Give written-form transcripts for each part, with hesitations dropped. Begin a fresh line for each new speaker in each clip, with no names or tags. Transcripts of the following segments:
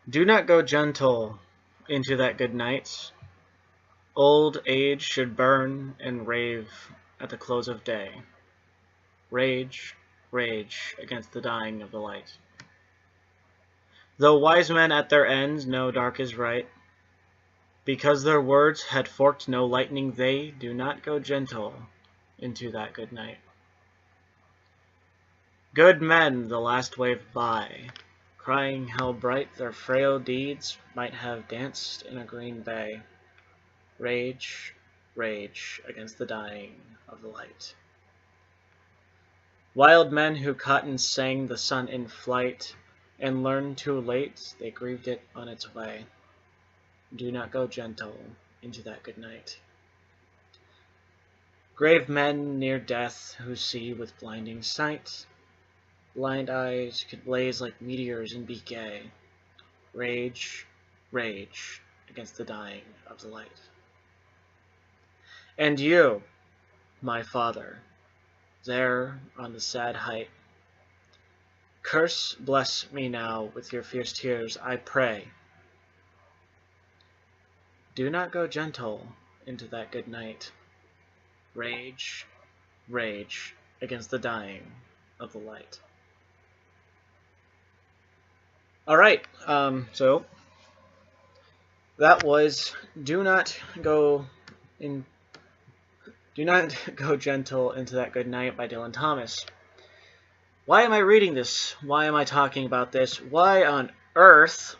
Do not go gentle into that good night. Old age should burn and rave at the close of day. Rage, rage against the dying of the light. Though wise men at their ends know dark is right, because their words had forked no lightning, they do not go gentle into that good night. Good men the last wave by, crying how bright their frail deeds might have danced in a green bay. Rage, rage against the dying of the light. Wild men who cotton sang the sun in flight, and learned too late they grieved it on its way. Do not go gentle into that good night. Grave men near death who see with blinding sight, blind eyes could blaze like meteors and be gay. Rage, rage against the dying of the light. And you, my father, there on the sad height, curse, bless me now with your fierce tears, I pray. Do not go gentle into that good night. Rage, rage against the dying of the light. Alright, so that was Do not go gentle into that good night by Dylan Thomas. Why am I reading this? Why am I talking about this? Why on earth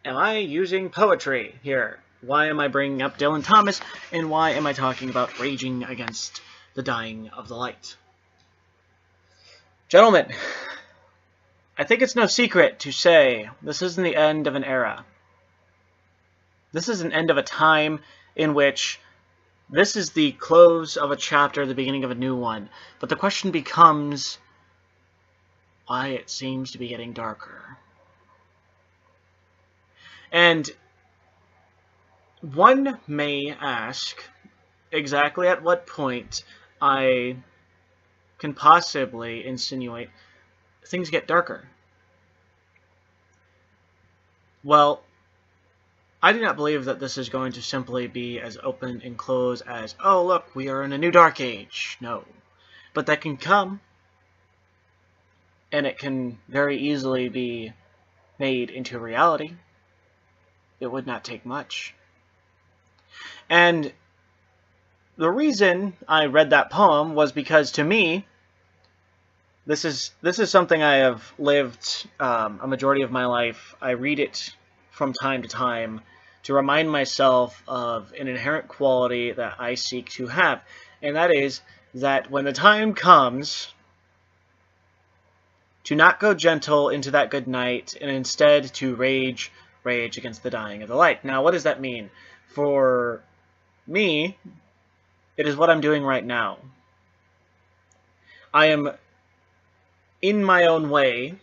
am I using poetry here? Why am I bringing up Dylan Thomas? And why am I talking about raging against the dying of the light? Gentlemen, I think it's no secret to say this isn't the end of an era. This is an end of a time in which this is the close of a chapter, the beginning of a new one. But the question becomes why it seems to be getting darker. And one may ask exactly at what point I can possibly insinuate things get darker. Well, I do not believe that this is going to simply be as open and close as, oh look, we are in a new dark age. No. But that can come, and it can very easily be made into reality. It would not take much. And the reason I read that poem was because, to me, this is something I have lived a majority of my life. I read it from time to time to remind myself of an inherent quality that I seek to have. And that is that when the time comes to not go gentle into that good night, and instead to rage against the dying of the light. Now, what does that mean? For me, it is what I'm doing right now. I am in my own way,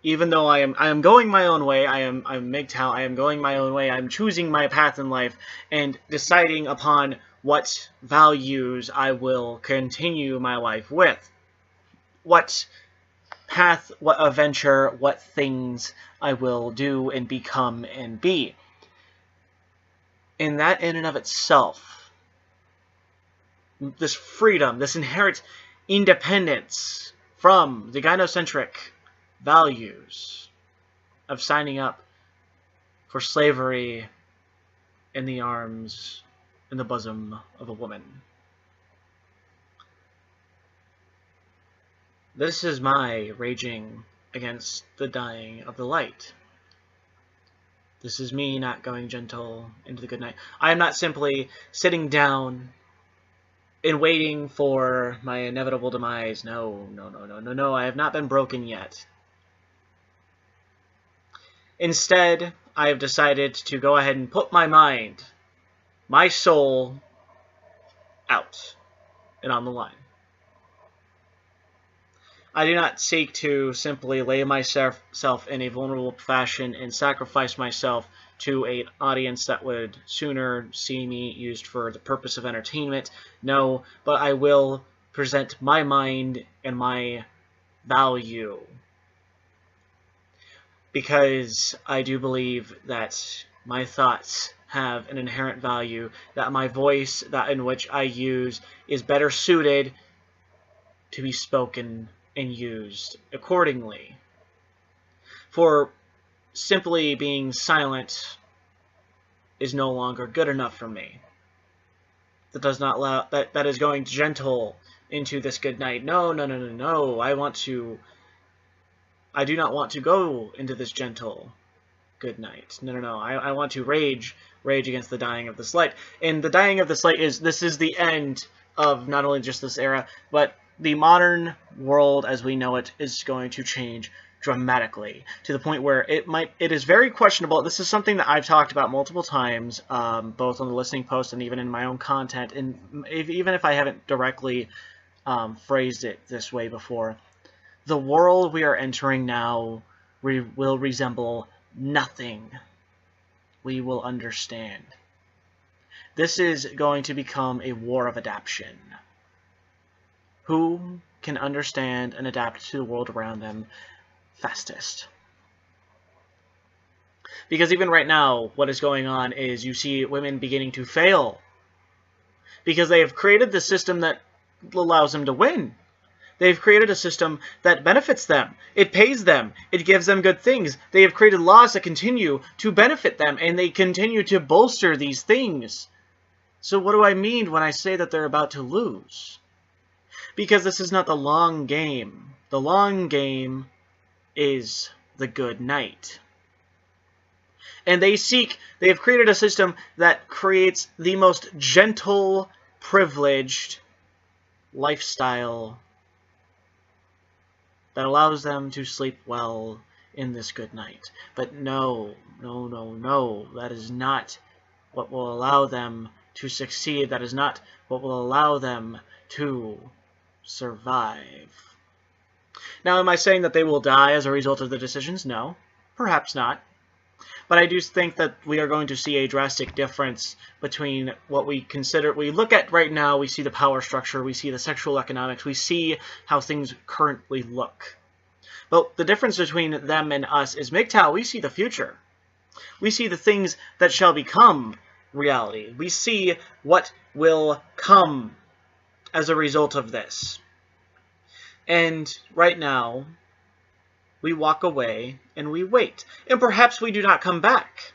even though I am going my own way. I'm MGTOW. I am going my own way. I'm choosing my path in life and deciding upon what values I will continue my life with. What path, what adventure, what things I will do and become and be. And that in and of itself, this freedom, this inherent independence from the gynocentric values of signing up for slavery in the arms, in the bosom of a woman. This is my raging against the dying of the light. This is me not going gentle into the good night. I am not simply sitting down and waiting for my inevitable demise. No. I have not been broken yet. Instead, I have decided to go ahead and put my mind, my soul, out and on the line. I do not seek to simply lay myself in a vulnerable fashion and sacrifice myself to an audience that would sooner see me used for the purpose of entertainment. No, but I will present my mind and my value. because I do believe that my thoughts have an inherent value, that my voice, that in which I use, is better suited to be spoken and used accordingly. For simply being silent is no longer good enough for me. That does not allow that is going gentle into this good night. No. I do not want to go into this gentle good night. No. I want to rage against the dying of this light. And the dying of this light is the end of not only just this era, but the modern world as we know it is going to change dramatically, to the point where it is very questionable. This is something that I've talked about multiple times, both on the listening post and even in my own content, and even if I haven't directly phrased it this way before. The world we are entering now will resemble nothing we will understand. This is going to become a war of adaptation. Who can understand and adapt to the world around them fastest? Because even right now, what is going on is you see women beginning to fail because they have created the system that allows them to win. They've created a system that benefits them. It pays them. It gives them good things. They have created laws that continue to benefit them, and they continue to bolster these things. So what do I mean when I say that they're about to lose? Because this is not the long game. The long game is the good night. And they have created a system that creates the most gentle, privileged lifestyle that allows them to sleep well in this good night. But no, that is not what will allow them to succeed. That is not what will allow them to survive. Now, am I saying that they will die as a result of the decisions? No, perhaps not. But I do think that we are going to see a drastic difference between what we look at right now. We see the power structure, we see the sexual economics, we see how things currently look. But the difference between them and us is MGTOW, we see the future. We see the things that shall become reality. We see what will come as a result of this. And right now, we walk away and we wait. And perhaps we do not come back.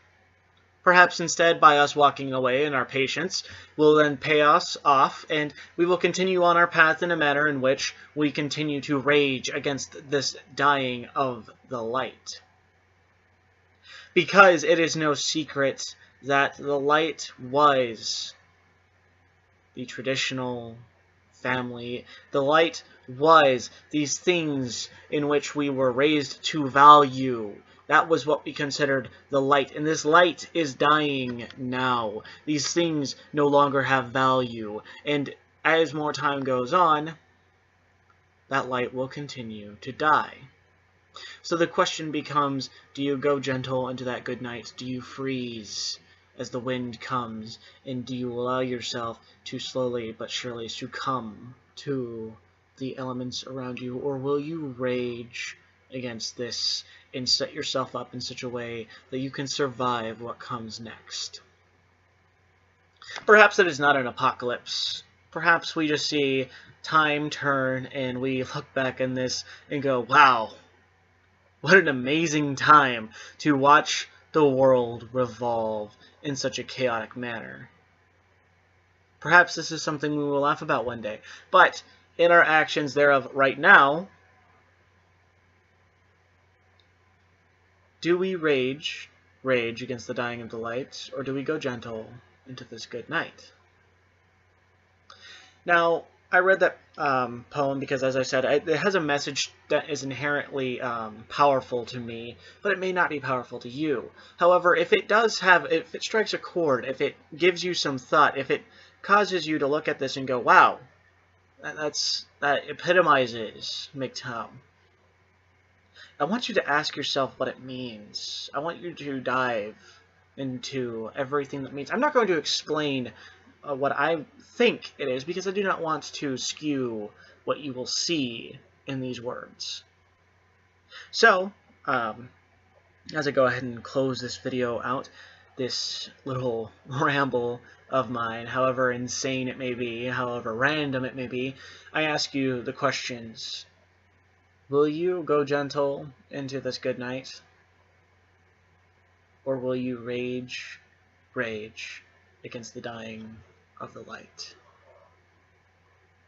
Perhaps instead, by us walking away and our patience will then pay us off, and we will continue on our path in a manner in which we continue to rage against this dying of the light. Because it is no secret that the light was the traditional family. The light was these things in which we were raised to value. That was what we considered the light. And this light is dying now. These things no longer have value. And as more time goes on, that light will continue to die. So the question becomes, do you go gentle into that good night? Do you freeze as the wind comes? And do you allow yourself to slowly but surely succumb to the elements around you? Or will you rage against this and set yourself up in such a way that you can survive what comes next? Perhaps it is not an apocalypse. Perhaps we just see time turn and we look back on this and go, wow, what an amazing time to watch the world revolve in such a chaotic manner. Perhaps this is something we will laugh about one day, but in our actions thereof right now, do we rage against the dying of the light, or do we go gentle into this good night? Now, I read that poem because, as I said, it has a message that is inherently powerful to me, but it may not be powerful to you. However, if it strikes a chord, if it gives you some thought, if it causes you to look at this and go, wow, that epitomizes MGTOW, I want you to ask yourself what it means. I want you to dive into everything that means. I'm not going to explain what I think it is, because I do not want to skew what you will see in these words. So, as I go ahead and close this video out, this little ramble of mine, however insane it may be, however random it may be, I ask you the questions. Will you go gentle into this good night? Or will you rage against the dying of the light?